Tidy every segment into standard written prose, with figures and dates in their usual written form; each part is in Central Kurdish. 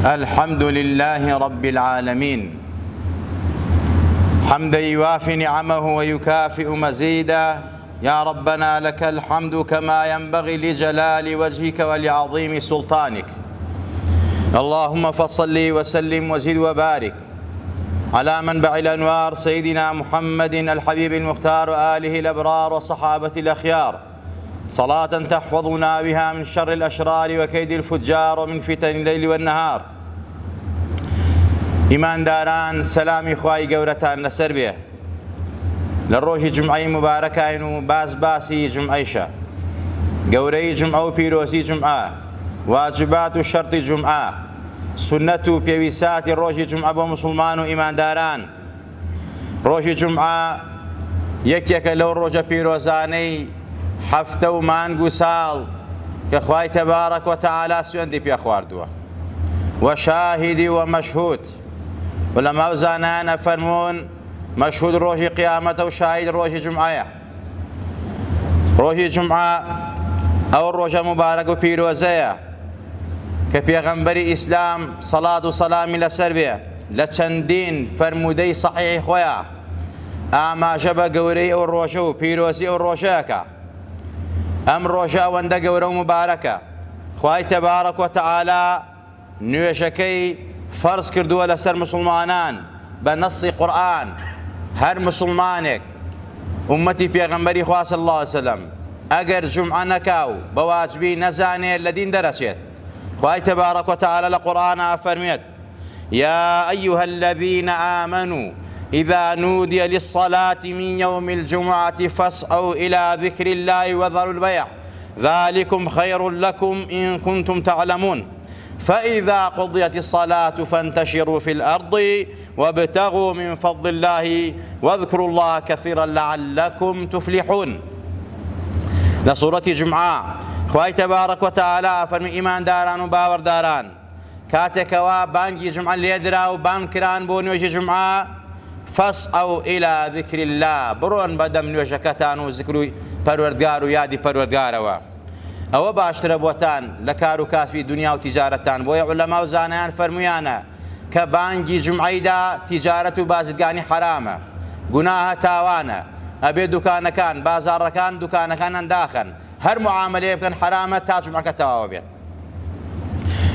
الحمد لله رب العالمين حمدا يوافي نعمه ويكافئ مزيدا. يا ربنا لك الحمد كما ينبغي لجلال وجهك ولعظيم سلطانك. اللهم فصل وسلم وزد وبارك على منبع الأنوار سيدنا محمد الحبيب المختار وآله الأبرار وصحابة الأخيار، صلاة تحفظنا بها من شر الأشرار وكيد الفجار ومن فتن الليل والنهار. إيمان داران سلامي خواهي قورتان لسر بيه للروح جمعي مباركين باسي جمعيشا قوري جمعة وبيروسي جمعة واجبات الشرط جمعة سنة بيويسات الروح جمعة بمسلمان إيمان داران. روح جمعة يك لو روح بيروزاني حفتە و مانگ و ساڵ کە خوای تەبارەک وتەعالا سوێندی پێ خواردووە و شاهیدی و مەشهود. ولەما زانایان ئەفەرموون مەشهود ڕۆژی قیامەتە و شاهید ڕۆژی جومعەیە. ڕۆژی جومعە ئەو ڕۆژە مبارەک و پیرۆزەیە کە پێغەمبەری ئیسلام سەڵات و سەلامی لەسەر بێ لە چەندین فەرموودەی سەحیحی خۆیان ئاماژە بە گەورەی ئەو ڕۆژە و پیرۆزی ئەو ڕۆژەیەکە. ئەم ڕۆژە ئەوەندە گەورە و مبارەکە خوای تەبارەک وتەعالا نوێژەکەی فەرز کردووە لەسەر مسلمانان بە نەسی قورئان. هەر مسلمانێک ئومەتی پێغەمبەری خوا صلی الله علیه وسلم ئەگەر جومعە نەکاو بە واجبی نەزانێت لە دین دەرەچێت. خوای تەبارەک وتەعالا لە قورئانە فەرمێت: يا أيها الذين آمنوا إذا نودي للصلاة من يوم الجمعة فاسعوا إلى ذكر الله وذروا البيع ذلكم خير لكم إن كنتم تعلمون فإذا قضيت الصلاة فانتشروا في الأرض وابتغوا من فضل الله واذكروا الله كثيرا لعلكم تفلحون. لسورة جمعة خواهي تبارك وتعالى فرمي إيمان داران وباور داران كاتكوا بانجي جمعة ليدرا وبانكران بونيوجي جمعة فاسعوا إلى ذكر الله بڕۆن بەدەم نوێژەکەتان و ذکر پەروەردگار و یادی پەروەردگارەوە. ئەوە باشترە بۆتان لە کار و کاسبی دنیا و تیجارەتان. بۆیە عولەما و زانایان فەرموویانە کە بانگی جومعەیدا تیجارەت و بازرگانی حرامە، گوناهە تاوانە، ئەبێ دوکانەکان بازاڕەکان دوکانەکانیان داخەن، هەر معاملەیە بکەن حرامە تا جومعەکە تەواو بێت.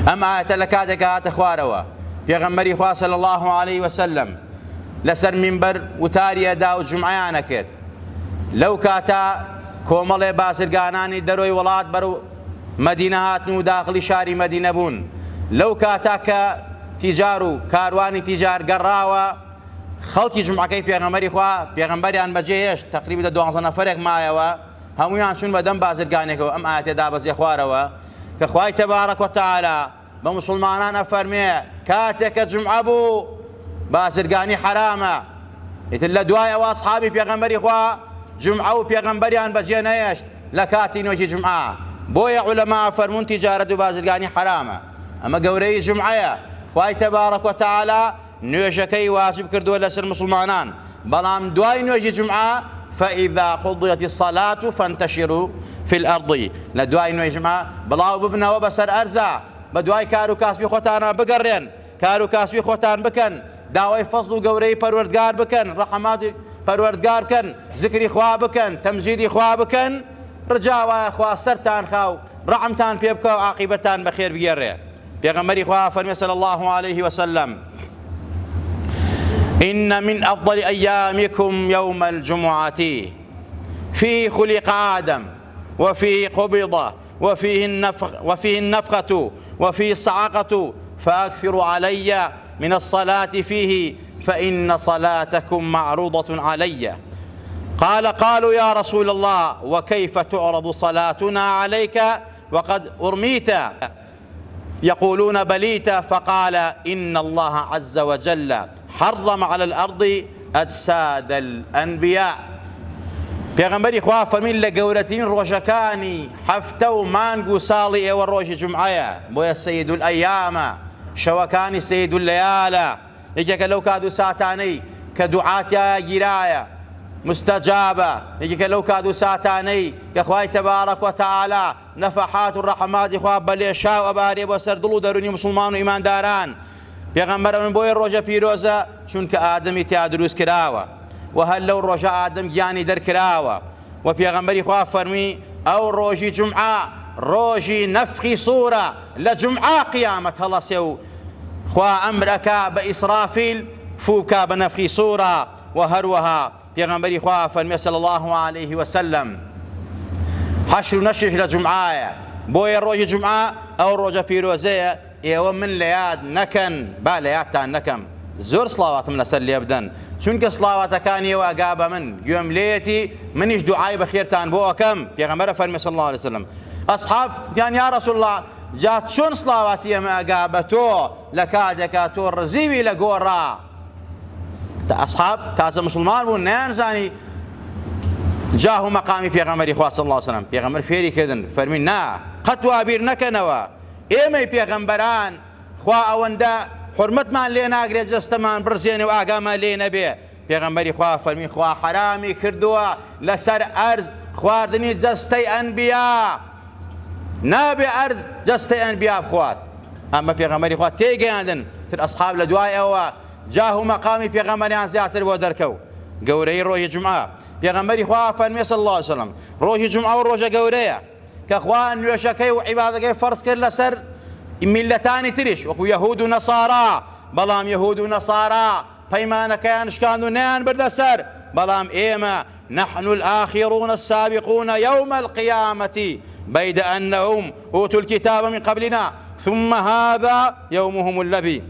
ئەم ئایەتە لە کاتێکە هاتە خوارەوە پێغەمبەری خوا صلی الله علیه وسلم لەسەر مینبەر وتاری ئەدا و جومعەیانە کرد. لەو کاتە کۆمەڵێ بازرگانانی دەرۆی وڵات بەرەو مەدینە هاتن و داخلی شاری مەدینە بوون. لەو کاتە کە تیجار و کاروانی تیجار گەڕاوە خەڵکی جومعەکەی پێغەمبەری خوا پێغەمبەریان بەجێهێشت تەقریبا 12 نەفەرێک مایەوە هەموویان چوون بەدەم بازرگانێکەوە. ئەم ئایەتە دابەزێ خوارەوە کە خوای تەبارەک وتەعالا بە موسڵمانان ئەفەرمێ کاتێک کە جومعە بوو بازرگانی حرامە. ئیتر لە دوایەوە ئەسحابی پێغەمبەری خوا جومعە و پێغەمبەریان بەجێ نەهێشت لە کاتی نوێژی جومعە. بۆیە عولەما فەرموون تیجارەت و بازرگانی حرامە. ئەمە گەورەی جومعەیە. خوای تەبارەک وتەعالا نوێژەکەی واجب کردووە لەسەر مسلمانان، بەڵام دوای نوێژی جومعە فإذا قضيت الصلاة فانتشروا في الأرض. لە دوای نوێژی جومعە بڵاو ببنەوە بەسەر ئەرزە، بە دوای کار و کاسبی خۆتانە بگەڕێن، کار و کاسبی خۆتان بکەن، داوای فەزڵ و گەورەی پەروەردگار بکەن، ڕەحمەتی پەروەردگار بکەن، ذکری خوا بکەن، تەمجیدی خوا بکەن. ڕجاوایە خوا سەرتان خاو ڕەحمتان پێ بکە و عاقیبەتان بەخێر بگێڕێ. پێغەمبەری خوا فەرمێ صلی الله عليه وسلم: إن من أفضل أيامكم يوم الجمعة فيه خلق آدم وفيه قبض وفيه النفخة وفيه الصعقة فأكثروا علي من الصلاة فيه فإن صلاتكم معروضة علي. قالوا يا رسول الله وكيف تعرض صلاتنا عليك وقد أرميت؟ يقولون بليت. فقال إن الله عز وجل حرم على الأرض أجساد الأنبياء. پێغەمبەری خوا فەرمین لە گەورەترین ڕۆژەکانی هەفتە و مانگ و ساڵی ئێوە ڕۆژی جومعەیە، بۆیە سەید الئەیامە، شەوەکانی سەید اللەیالە، یەکێکە لەو کات و ساتانەی کە دوعاتیایە گیرایە مستجابة يجيك لو كادو ساتاني كخواي تبارك وتعالى نفحات الرحمات إخواب بليشاء وباري وسردلو دروني مسلمان وإيمان داران پێغەمبەر من بۆی ڕۆژە پیرۆزە چونکە ئادەمی تیا دروست کراوە و هەر لەو ڕۆژە ئادەم گیانی دەرکراوە و پێغەمبەری خوا فەرمی ئەو ڕۆژی جومعە ڕۆژی نەفخی سوورە لە جومعە قیامەت هەڵەسێ و خوا ئەمرەکە بە ئیسرافیل فووکە بە نەفخی سوورە و هەروەها پێغەمبەری خوا فەرمی صلی الله عليه وسلم حەشر و نەشرش لە جومعایە بۆیە ڕۆژی جومعە ئەو ڕۆژە پیرۆزەیە ئێوە من لە یاد نەکەن با لە یادتان نەکەم زۆر سڵاواتم لەسەر لێ بدەن چونکە سڵاواتەکانی ئێوە ئاگا بە من گوێم لێیەتی منیش دوعای بەخێرتان بۆ ئەەکەم پێغەمبەرە فەرمی صلی الله عليه وسلم ئەسحاب گیان یا رەسوول الله جا چۆن سڵاواتی ئێمە ئاگا بە تۆ لە کاتێکا تۆ ڕزیوی لە گۆڕا ئەسحاب تازە مسلمان بوون نەیانزانی جاه و مەقامی پێغەمبەری خوا صلی الله عليه وسلم پێغەمبەر فێری کردن فەرمی نا قەت وابیر نەکەنەوە ئێمەی پێغەمبەران خوا ئەوەندە حورمەتمان لێ ناگرێت جەستەمان بڕزێنێ و ئاگامان لێ نەبێ پێغەمبەری خوا فەرمی خوا حرامی کردووە لەسەر ئەرز خواردنی جەستەی ئەنبیا نابێ ئەرز جەستەی ئەنبیا بخوات ئەمە پێغەمبەری خوا تێگەیاندن تر ئەسحاب لە دوای ئەوە جاه و مەقامی پێغەمبەریان زیاتر بۆ دەرکەوت گەورەی ڕۆژی جومعە پێغەمبەری خوا فەرمی صلی الله عليه وسلم ڕۆژی جومعە و ڕۆژە گەورەیە کە خوا نوێژەکەی و عیبادەکەی فەرز کرد لەسەر میلەتانی تریش وەکو یەهود و نەسارا بەڵام یەهود و نەسارا پەیمانەکەیان شکاند و نەیان بردە سەر بەڵام ئێمە نحن الآخرون السابقون يوم القيامة بيد أنهم أوتوا الكتاب من قبلنا ثم هذا يومهم الذي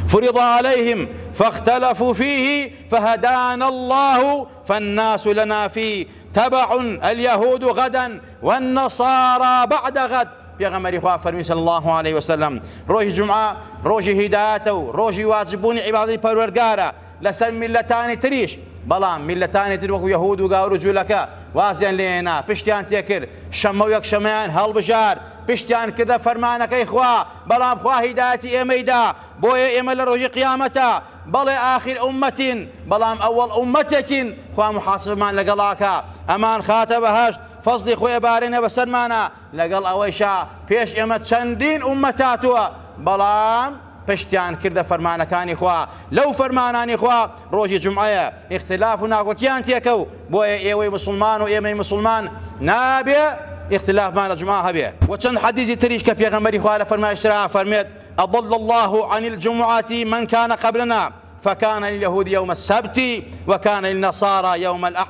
فرض عليهم فاختلفوا فيه فهدانا الله فالناس لنا فيه تبع اليهود غدا والنصارى بعد غد پێغەمبەری خوا فەرمی صلی الله عليه وسلم ڕۆژی جومعە ڕۆژی هیدایەتە و ڕۆژی واجببوونی عیبادەتی پەروەردگارە لەسەر میلەتانی تریش بەڵام میلەتانی تر وەکو یەهود و گاور و جوولەکە وازیان لێنا پشتیان تێکرد شەمە و یەکشەمەیان هەڵبژار پشتیان کردە فەرمانەکەی خوا بەڵام خوا هیدایەتی ئێمەیدا بۆیە ئێمە لە ڕۆژی قیامەتە بەڵێ ئاخر ئومەتین بەڵام ئەوەڵ ئومەتێکین خوا محاسبمان لەگەڵاکە ئەمان خاتە بەهەشت فەزلی خۆی بارێنە بەسەرمانە لەگەڵ ئەوەیشا پێش ئێمە چەندین ئومەتاتوە بەڵام پشتیان کردە فەرمانەکانی خوا لەو فەرمانانی خوا ڕۆژی جومعەیە ئیختلاف و ناکۆکیان تێکەوت بۆیە ئێوەی مسلمان و ئێمەی مسلمان نابێ اختلافمان لە جومعە هەبێ و چەند حەدیثی تریش کە پێغەمبەری خوا لە فەرمایشترا فەرمێت أضل الله عن الجمعة من كان قبلنا فكان لليهود يوم السبت وكان للنصارى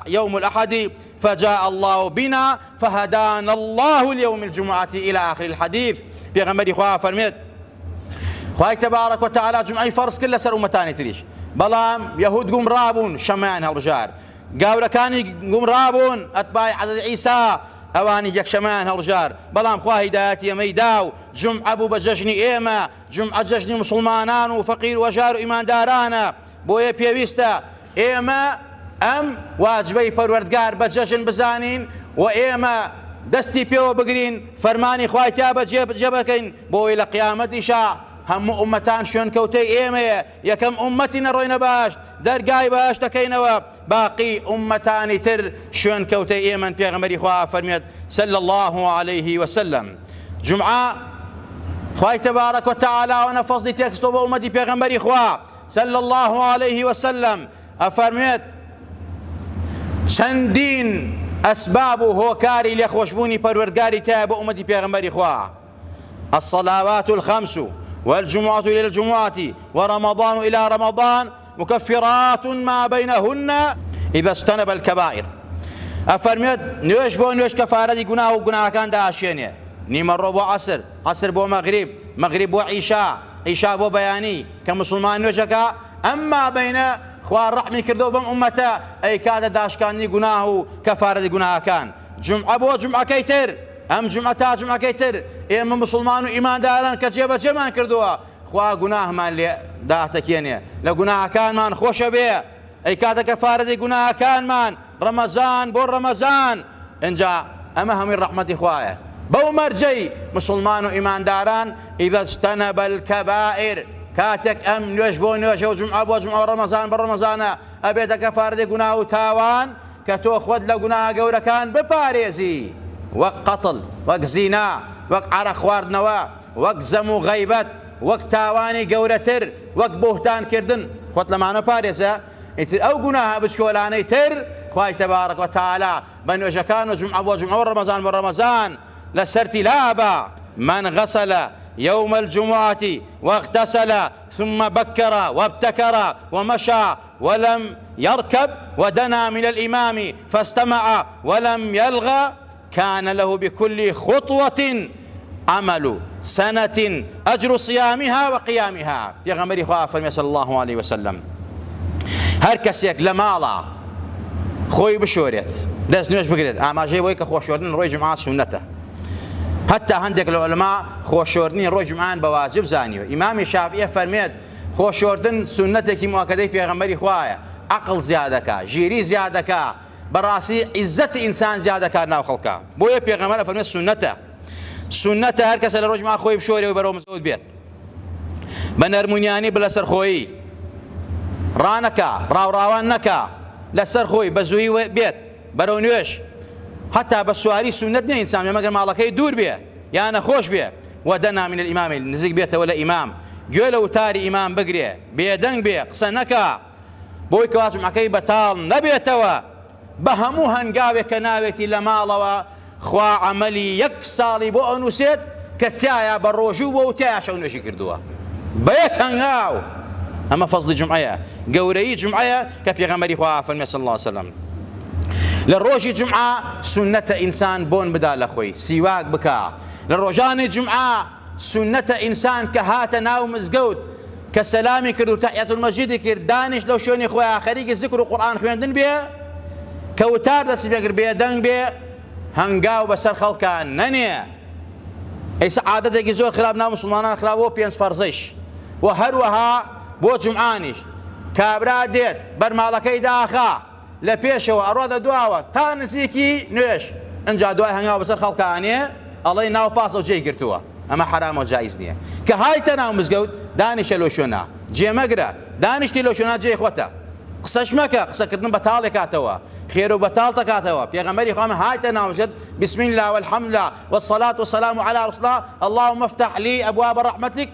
يوم الأحد فجاء الله بنا فهدانا الله اليوم الجمعة إلى آخر الحديث پێغەمبەری خوا فەرمێت خوای تبارك وتعالى جمعی فەرز کرد لەسەر ئومەتانی تریش بەڵام یەهود گومڕابوون شەمەیان هەڵبژار گاورەکانی گومڕابوون ئەتباعی حەزرەتی عیسا ئەوانی یەکشەمەیان هەڵبژار بەڵام خوا هیدایەتی ئێمەیدا و جومعە بوو بە جەژنی ئێمە جومعە جەژنی مسلمانان و فەقیر و وەژار و ئیماندارانە بۆیە پێویستە ئێمە ئەم واجبەی پەروەردگار بە جەژن بزانین و ئێمە دەستی پێوە بگرین فەرمانی خوای تیا بەجێ بکەین بۆی لە قیامەتیشا هەموو ئومەتان شوێنکەوتەی ئێمەیە یەکەم ئومەتی نەڕۆینە باش دەرگای باش دەکەینەوە باقی ئومەتانی تر شوێنکەوتەی ئێمەن پێغەمبەری خوا فەرمێت صلی الله عليه وسلم جومعە خوای تبارك وتعالى وەنە فەزلی تێکستۆ بە ئومەتی پێغەمبەری خوا صلی الله عليه وسلم ئەفەرمێت چەندین ئەسباب و هۆکاری لێخۆشبوونی پەروەردگاری تایە بە ئومەتی پێغەمبەری خوا الصلاوات الخمس والجمعة إلى الجمعة ورمضان إلى رمضان مكفرات ما بينهن إذا اجتنب الكبائر أفرميت نوش بو نوش كفارة گناه و گناه كان داشينه نيم الرو بو عصر بو مغرب بو عشاء بو بياني كمسلمان نوشكا أما بين خوار رحمي كردو بم أمتا أي كاد داشكاني گناه و كفارة گناه كان جمعة بو جمعة كيتر ئەم جومعە جومعەکەی تر ئێمە مسلمان و ئیمانداران کە جێبەجێمان کردووە خوا گوناهمان لێ داتەکێنێ لە گوناهەکانمان خۆشە بێ ئەی کاتە کەفارەتی گوناهەکانمان ڕەمەزان بۆ ڕەمەزان ئینجا ئەمە هەمووی ڕەحمەتی خوایە بەو مەرجەی مسلمان و ئیمانداران ئیذا اجتنب الكبائر كاتك أم نوش بو نوش وجمعة بو جمعة ورمضان بالرمضان أبيتك فاردي قناه وتاوان كتو خود لقناه قورا كان بباريزي وق قتل وق زنا وق عرق خوارد نوا وق زمو غيبت وق تاواني قورتر وق بوهتان كردن خود لمعنى باريزا أو قناها بشكولاني تر خواهي تبارك وتعالى بنوش كان وجمعة بو جمعة ورمضان بالرمضان لسرتي لابا من غسل يوم الجمعة واغتسل ثم بكر وابتكر ومشى ولم يركب ودنا من الإمام فاستمع ولم يلغى كان له بكل خطوة عمل سنة أجر صيامها وقيامها. يا غمري خواه صلى الله عليه وسلم هر كسيك لمالا خوي بشوريت دەست نوێش بگرێت ئاماژەی بۆی کە خۆشۆردن ڕۆی جومعە سونەتە. هەتا هەندێک لە عولەما خۆشۆردنی ڕۆی جومعان بە واجب زانیوە. ئیمامی شافعی فەرمێت خۆشۆردن سونەتێکی موەکەدەی پێغەمبەری خوایە، عەقڵ زیاد دەکا، ژیری زیاد دەکا، بەڕاستی عیززەتی ئینسان زیاد دەکات ناو خەڵکا. بۆیە پێغەمبەر فەرمێت سونەتە. سونەتە هەر کەسە لە ڕۆی جومعە خۆی بشۆرێ و بەرەو مزگەوت بێت بە نەرمونیانی بە لەسەر خۆیی ڕانەکا، ڕاوڕاوان نەکا، لەسەر خۆی بە زووی بێت بەرەو نوێش. حتا بە سواری سونەت نییە ئینسان مەگەر ماڵەکەی دوور بێ یان نەخۆش بێ وەدەنا من الئیمام نزیک بێتەوە لە ئیمام، گوێ لە وتاری ئیمام بگرێ، بێدەنگ بێ، قسە نەکا، بۆی کەوا جومعەکەی بەتاڵ نەبێتەوە. بە هەموو هەنگاوێک کە ناوێتی لە ماڵەوە خوا عەمەلی یەک ساڵی بۆ ئەنووسێت کە تایە بە ڕۆژوو بۆ و تایە شەو نوێژی کردووە بە یەک هەنگاو. ئەمە فەزڵی جومعەیە، گەورەی جومعەیە کە پێغەمبەری خوا فەرمێ صلی الله علیه وسلم لە ڕۆژی جومعە سونەتە ئینسان بۆن بدا لە خۆی، سیواک بکە. لە ڕۆژانی جومعە سونەتە ئینسان کە هاتە ناو مزگەوت کە سەلامی کرد و تەحیەت المەسجیدی کرد دانیشت لەو شوێنی خۆیان خەریکی زیکر و قورئان خوێندن بێ کە وتار دەست بێگر بێدەنگ بێ، هەنگاو بەسەر خەڵکان نەنێ. ئەیسا عادەتێکی زۆر خراپ ناو موسڵمانان خراپەوە پێنج فەرزەیش و هەروەها بۆ جومعانیش کابرا دێت بەرماڵەکەی داخا لە پێشەوە ئەڕۆدە دواوە تا نزیکی نوێش، ئەنجا دوای هەنگاو بەسەر خەڵکانێ ئەڵێ ناو پاسە و جێی گرتووە. ئەمە حرامە و جایز نییە. کە هایتە ناو مزگەوت دانیشە لۆ شوێنە جێمەگرە، دانیشتی لۆ شوێنە جێی خۆتە، قسەش مەکە، قسەکردن بەتاڵێک کاتەوە، خێر و بەتاڵ دەکاتەوە. پێغەمبەری خوا هایتە ناو مزگەوت بسم الله والحمد لله والصلاة والسلام على رسول الله اللهم افتح لي أبواب رحمتك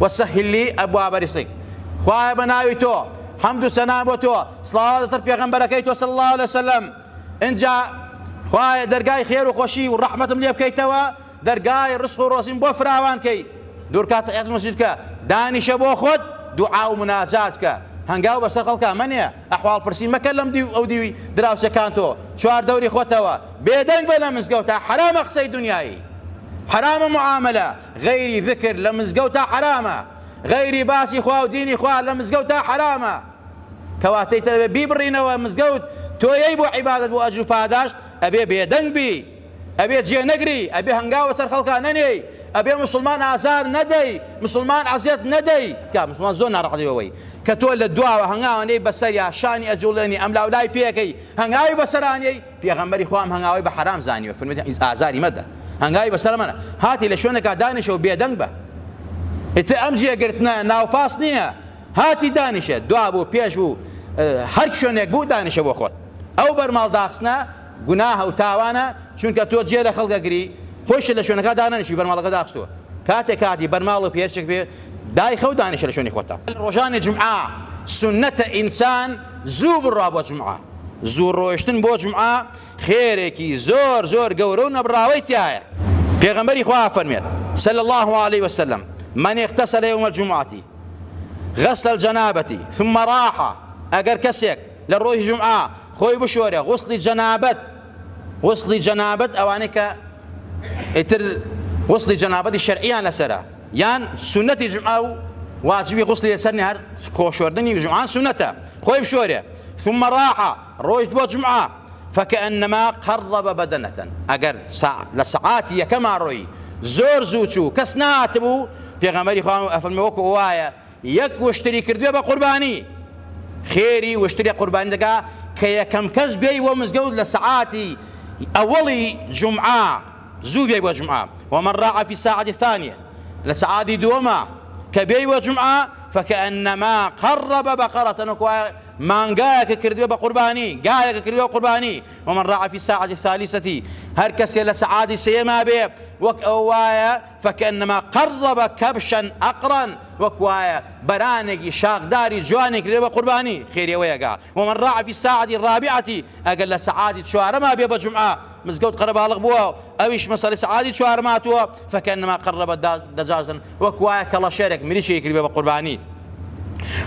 وسهل لي أبواب رزقك. خوایە بە ناوی تۆ حەمد و سەنا بۆ تۆ، سڵاوات دەتر پێغەمبەرەکەی تۆ صلی الله عليه وسلم. اینجا خوایە دەرگای خێر و خۆشی و ڕەحمەتم لێ بکەیتەوە، دەرگای ڕزق و ڕۆزیم بۆ فراوان کەی، دوورکات تەحیەت المەسجید کە، دانیشە بۆ خۆت دوعا و مناجات کە، هەنگاو بەسەر خەڵکا مەنێ ئەحواڵ پرسی مەکە لەم دی ئەو دیوی دراوسەکان تۆ چوار دەوری خۆتەوە، بێدەنگ بە لە مزگەوتە، حرامە قسەی دنیایی، حرامە معاملە، غەیری ذکر لە مزگەوتە حرامە، غەیری باسی خوا و دینی خوا لە مزگەوتە حرامە. کەواتەی تەبێ بیبڕینەوە مزگەوت تۆیەی بۆ عیبادەت بۆ ئەجر و پاداش ئەبێ بێدەنگ بی، ئەبێ جێ نەگری، ئەبێ هەنگاوە سەر خەڵکان نەنێی، ئەبێ مسلمان ئازار نەدەی، مسلمان عەزیەت نەدەی. تکا مسلمان زۆر ناڕەحەتەوەی کە تۆ لە دواوە هەنگاوانەی بەسەریا شانی ئەجوڵێنی ئەم لاولای پێەکەی، هەنگاوی بەسەرانەی پێغەمبەری خوام هەنگاوی بە حرام زانیوە، فەرمێت ئازاری مەدە، هەنگاوی بەسەر منە، هاتی لە شوێنێکا دانیشەوە بێدەنگ بە. ئیتر ئەم جێگرتنە ناوپاس نییە، هاتی دانیشێت دوا بوو پێش بوو هەر شوێنێک بوو دانیشە بۆ خۆت. ئەو بەرماڵ داخستنە گوناهە و تاوانە، چونکە تۆ جێ لە خەڵکەگری خۆشە لە شوێنەکە دانەنیشی بەرماڵەکە داخستووە، کاتێک کاتی بەرماڵ و پێرچێک بێ دای خەو دانیشە لە شوێنی خۆتە. ڕۆژانی جومعە سونەتە ئینسان زوو بڕوا بۆ جومعە، زوو ڕۆیشتن بۆ جومعە خێرێکی زۆر زۆر گەورە و نەبراوەی تایە. پێغەمبەری خوا فەرمێت صلی الله عليه وسلم من اغتسل يوم الجمعة غسل الجنابة ثم راح، ئەگەر کەسێک لە ڕۆژی جومعە خۆی بشۆرێ غوسڵی جەنابەت، غوسڵی جەنابەت ئەوانەی کە ئیتر غوسڵی جەنابەتی شەرعیان لەسەرە یان سونەتی جومعە و واجبی غوسڵی لەسەر نیە، هەر خۆشۆردنی جومعە سونەتە، خۆی بشۆرێ ثم راح ڕۆیشت بۆ جومعە فكأنما قرب بدنة، ئەگەر لە سەعاتی یەکەما ڕۆی زۆر زوو چوو کەس ناتبوو، پێغەمبەری خوا ئەفەرمێ وەکو وایە یەک وشتری کردوێ بە قوربانی، خێری وشتری قوربانی دەکا کە یەکەم کەس بێی بۆ مزگەوت لە سەعاتی ئەوەڵی جومعە، زوو بێی بۆ جومعە. ومن راح في الساعة الثانية، لە سەعاتی دووەمە كبي وجمعة فكأنما قرب بقرة مانقاك كردوا بقرباني قايك كردوا بقرباني. ومن راعى في الساعة الثالثة هركس إلى سعادة سيما به وكوايا فكأنما قرب كبشا أقرا وكوايا برانقي شاقداري جواني كردوا بقرباني خير ويقع. ومن راعى في الساعة الرابعة أقل سعادة شوار ما بيه بجمعة مزقود قربها لغبوها أويش مسألة سعادة شوار ماتوها فكأنما قرب دجاجا وكوايا كلا شارك مريشي كردوا بقرباني.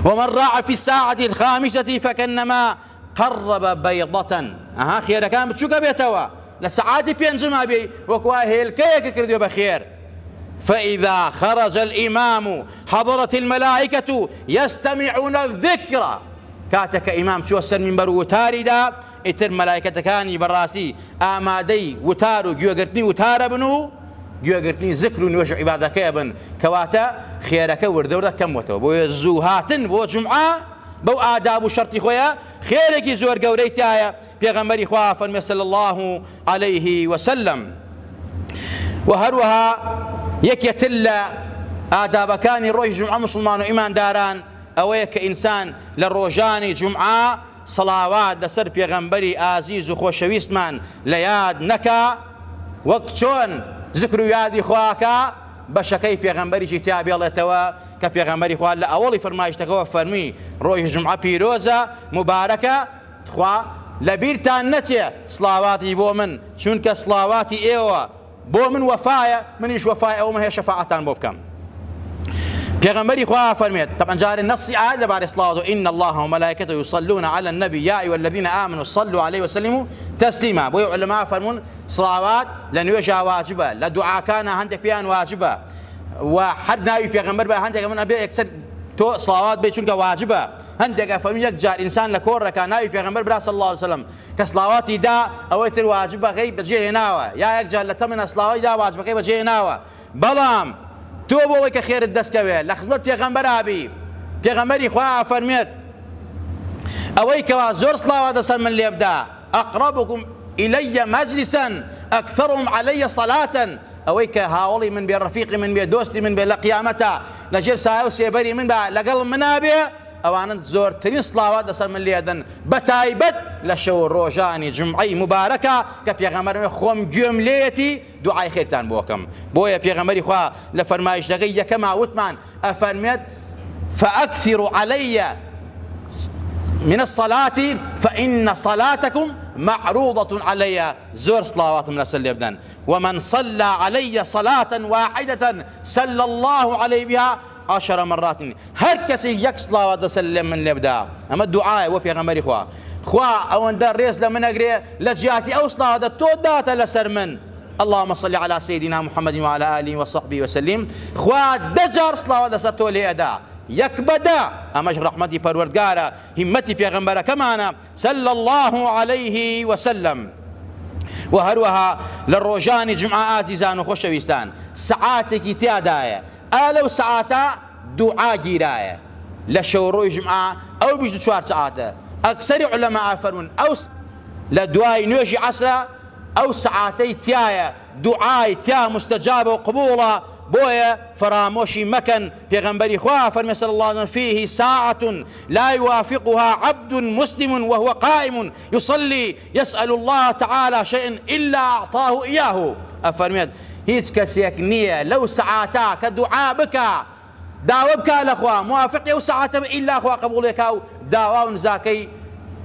ومن راعى في الساعة الخامسة فكأنما قرب بيضة خير كان بتشوك بيتوا لسعادة بينزما بي وكواهيل كيك كردوا بخير. فإذا خرج الإمام حضرت الملائكة يستمعون الذكر كاتك إمام شو السر من برو تاردا اتر ملائكة كاني براسي آمادي وتارو جوا قرتني وتار بنو جوا قرتني ذكر نوش عبادك يبن كواتا خيرك وردورك كم وتو بو زوهاتن بو جمعة بو آداب وشرط خويا خيرك زور قوريتايا بيغمبري خواه فرمي صلى الله عليه وسلم. وهروها يكيتل آداب كان روح جمعة مسلمان وإيمان داران أويك إنسان للروجاني جمعة صلوات لسر بيغمبري آزيز وخوشويست من لياد نكا وقتون ذكر يادي خواكا بشكي بيغمبري جتابي الله توا كبيغمبري خوا لا أولي فرمايش تقوى فرمي روح جمعة بيروزة مباركة خوا لبيرتان نتي صلواتي بو من چونك صلواتي ايوه بو من وفاية منيش وفاية او ما هي شفاعتان بو بكم. بيغمبري خواه فرميت طبعا جاري النص عاد بعد صلاته إن الله وملائكته يصلون على النبي يا أيها الذين آمنوا صلوا عليه وسلموا تسليما. بو علماء فرمون صلوات لنوجه واجبة لدعاء كان عندك بيان واجبة وحد ناوي بيغمبر بقى عندك من أبي يكسر تو صلوات بيشونك واجبة عندك فرميت جار إنسان لكور كان ناوي بيغمبر بقى صلى الله عليه وسلم كصلوات دا أويتر واجبة غيب بجيه ناوى يا يكجار لتمن صلوات دا واجبة غيب بجيه ناوى بلام توبوا ويك خير الدسكوي لخدمت بيغمبر أبي بيغمبري خواه فرميت أويك زور صلاة دسر من اللي يبدأ أقربكم إلي مجلسا أكثرهم علي صلاة أويك هاولي من بي رفيقي من بي دوستي من بي لقيامته لجل سايوسي بري من بي لقل من أبي أوانا زور ترين صلاة دسر من اللي يدن بتايبت لشو روجاني جمعي مباركة كبيغمبر خوم جمليتي دعاء خيرتان بوكم بويا بيغمبري خواه لفرمايش دقية كما وثمان أفرميت فأكثروا علي من الصلاة فإن صلاتكم معروضة علي زور صلوات من السل يبدن ومن صلى علي صلاة واحدة سل الله عليه بها 10 مرات هركسي يك صلوات سلم من يبدا. أما الدعاء وبيغمبري خوا أو ندار ريس لمن أجري لجاتي أو صلاة تودات لسرمن اللهم صل على سيدنا محمد وعلى آله وصحبه وسلم. خوا دجار صلاة سرتو لي أدا يكبدا أمش رحمتي پروردگارا همتي پیغمبر كمانا صلى الله عليه وسلم. وهروها للروجاني جمعة عزيزان وخوشويستان ساعاتك تيادايا ألو ساعاتا دعاء جيرايا لشوروي جمعة أو بجد 4 ساعات أكثر علماء فرمون أو لدعاء نوجي عصرا أو ساعاتي تيايا دعاء تيا مستجابة وقبولة بويا فراموشي مكان بيغمبري خواه فرمي صلى الله عليه وسلم فيه ساعة لا يوافقها عبد مسلم وهو قائم يصلي يسأل الله تعالى شيئا إلا أعطاه إياه. أفرميت هيج كسيك نية لو ساعاتا كدعاء بك داوا بك الأخوة موافق يو ساعاتا إلا أخوة قبولك داوا نزاكي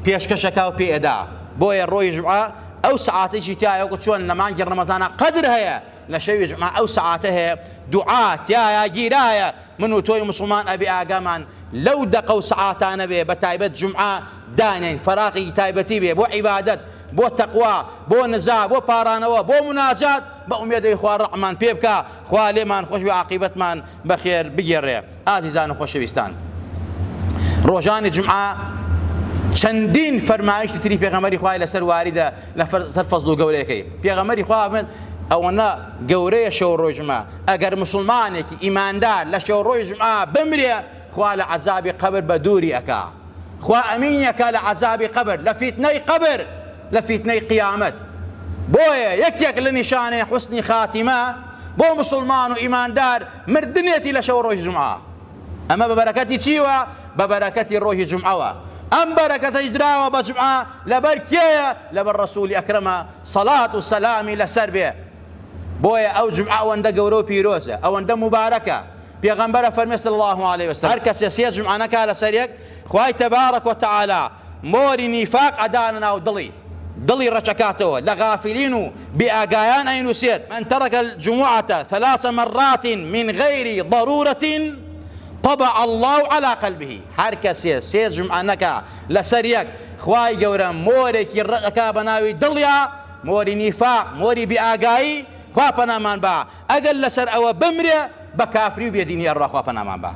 بيشكشكا وبي إدا بويا الروي جمعة أو ساعاتي جيتايا وقت شون لما نجر رمضان قدر هي لشيء جمعة أو ساعته دعاء يا جيرايا منو توي مسلمان أبي آقامان لو دقوا ساعاتنا به بتايبة جمعة دانين فراقي تايبتي به بو عبادة بو تقوى بو نزاع بو بارانوا بو مناجات بقوم يدي خوار الرحمن بيبكا خوار لمن خوش بعاقبة من بخير بجير عزيزان خوش بيستان. روجان جمعة چندین فرمایش تری پیغمبری خواه لسر وارده لسر فضل و گوره کی پیغمبری خواه اونا گوره شو روی جمعه اگر مسلمانی که ایماندار لشو روی جمعه بمریه خواه لعذاب قبر بدوری اکا خواه امین اکا لعذاب قبر لفتنه قبر لفتنه قیامت بویا یک لنشانه حسن خاتمه بو مسلمان و ایماندار مردنیتی لشو روی جمعه ئەمە بە بەرەکەتی چیوە؟ بە بەرەکەتی ڕۆژی جومعەوە. ئەم بەرەکەتەی دراوە بە جومعە لەبەر کێیە؟ لەبەر ڕەسوولی ئەکرەمە سەڵات و سەلامی لەسەر بێ. بۆیە ئەو جومعە ئەوەندە گەورە و پیرۆزە، ئەوەندە مبارەکە. پێغەمبەرە فەرمێ صلی الله عليه وسلم هەر کەسێ سێ جومعە نەکا لەسەر یەک، خوای تەبارەک وتەعالا مۆری نیفاق ئەدانە ناو دڵی ڕەچەکاتەوە، لە غافلین و بێئاگایان ئەینووسێت من ترك الجمعة 3 مرات من غير ضرورة طبع الله على قلبه. هەر کەسێ سێ جومعە نەکا لەسەر یەک، خوای گەورە مۆرێکی ڕەچەکا بە ناوی دڵیا، مۆری نیفاق، مۆری بێئاگایی، خوا پەنامان با. ئەگەر لەسەر ئەوە بمرێ بە کافری و بێدینی ئەڕوا، خوا پەنامان با.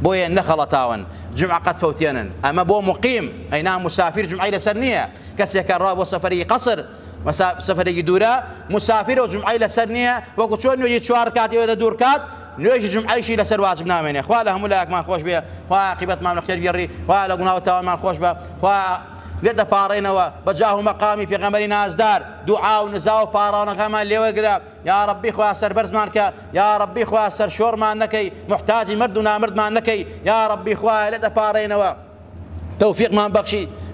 بۆیە نەخەڵەتاون جومعە قەت فەوتێنن. ئەمە بۆ مقیم، ئەینا مسافر جومعەی لەسەر نییە. کەسێکە ڕوا بۆ سەفەرێکی قەسر، سەفەرێکی دوورە، مسافرە و جومعەی لەسەر نییە، وەکو چۆن نوێژی 4 کاتێوەدە دوور کات، نوێژی جومعەیشی لەسەر واجب نامێنێ. خوا لە هەموو لایەکمان خۆش بێ، خوا عاقیبەتمان لە خێر بگەڕی، خوا لە گوناه و تاوانمان خۆش بە، خوا لێتە پاڕێنەوە بە جاه و مەقامی پێغەمبەری نازدار، دوعا و نزا و پاڕاونەکەمان لێوەرگرە. یا ڕەبی خوا سەربەرزمان کە، یا ڕەبی خوا سەر شۆڕمان نەکەی، محتاجی مرد و نامردمان نەکەی، یا ڕەبی خوا لێتە پاڕێنەوە تەوفیقمان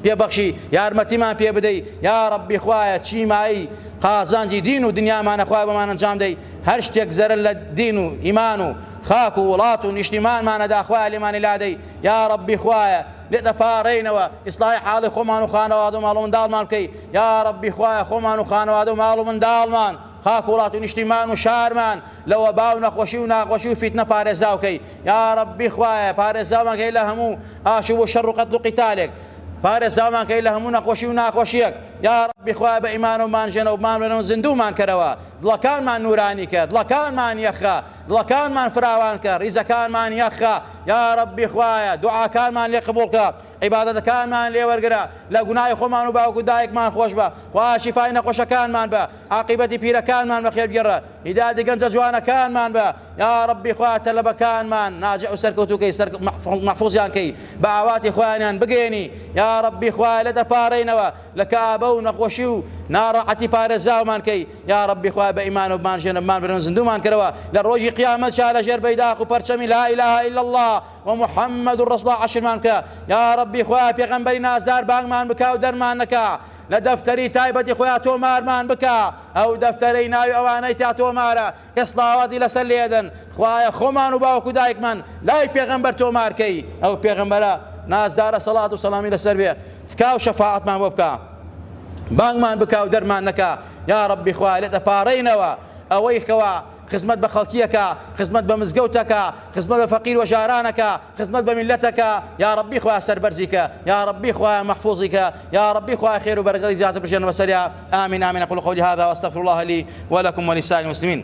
پێبەخشی، یارمەتیمان پێ بدەی، یا ڕەبی خوایە چیمایی قازانجی دین و دنیامانە خوای بەمان ئەنجام دەی. هەر شتێک زەرر لە دین و ئیمان و خاک و وڵات و نیشتیمانمانەدا خوای لێمانی لادەی، یا ڕەبی خوایە لێتە پاڕێنەوە ئیسلاحی حاڵی خۆمان و خانەوادە و ماڵ و منداڵمان بکەی، یا ڕەبی خوایە خۆمان و خانەوادە و ماڵ و منداڵمان، خاک و وڵات و نیشتیمان و شارمان لە وەبا و نەخۆشی و ناخۆشی و فیتنە پارێزا بکەی، یا ڕەبی خوایە پارێزامان کەی لە هەموو ئاشوب و شەڕ و قەتڵ و قیتالێک، پارێزامان کەی لە هەموو نەخۆشی و ناخۆشیەک، یا ڕەبی خوایە بە ئیمان و مانژێنە و بمانوێنە و زیندومان کەرەوە، دڵەکانمان نورانی کە، دڵەکانمان یەخە، دڵەکانمان فراوان کە، ڕیزەکانمان یەخە، یا ڕەبی خوایە دوعاکانمان لێ قبوڵ کە، عیبادەتەکانمان لێ وەرگرە، لە گوناهی خۆمان و باوکو دایکمان خۆش بە، خوا شیفای نەخۆشەکانمان بە، عاقیبەتی پیرەکانمان بەخێر بگێڕە، هیدایەتی گەنجە جوانەکانمان بە، یا ڕەبی خوایە تەلەبەکانمان ناجع و سەرکەوتووکەی مەحفوظیان کەی، بە ئاواتی خۆیانیان بگەێنی، یا ڕەبی خوایە لێتە پاڕێنەوە لە کابە و نەخۆشی و ناڕەحەتی پارێزاومان کەی، یا ڕەبی خوایە بە ئیمان و بمانژێنە بمانوێنە زیندومان کەرەوە، لە ڕۆژی قیامەت شا لەژێر بەیداق و پەرچەمی لا ئیلاهە ئیلا الله ومحمد رسول الله عشرمان کە، یا ڕەبی خوایە پێغەمبەری نازدار بانگمان بکە و دەرمان نەکە، لە دەفتەری تایبەتی خۆیان تۆمارمان بکە، ئەو دەفتەرەی ناوی ئەوانەی تا تۆمارە کە سڵاواتی لەسەر لێدەن، خوایە خۆمان و باوکو دایکمان لای پێغەمبەر تۆمارکەی، ئەو پێغەمبەرە نازدارە سەڵات و سەلامی لەسەر بێ، تکا و شەفاعەتمان بۆ بکە، بانگمان بکە و دەرمان نەکە، یا ڕەبی خوایە لێتە پاڕێنەوە ئەوەی کەوا خزمەت بە خەڵکیەکە، خزمەت بە مزگەوتەکە، خزمەت بە فەقیر و ژارانەکە، خزمەت بە میلەتەکە، یا ڕەبی خوایە سەربەرزیکە، یا ڕەبی خوایە مەحفوظیکە، یا ڕەبی خوایە خێر و بەرەکەتی زیاتر بژێنە بەسەریا. آمین آمین. أقول قولي هذا وأستغفر الله لي ولكم ولسائر المسلمين.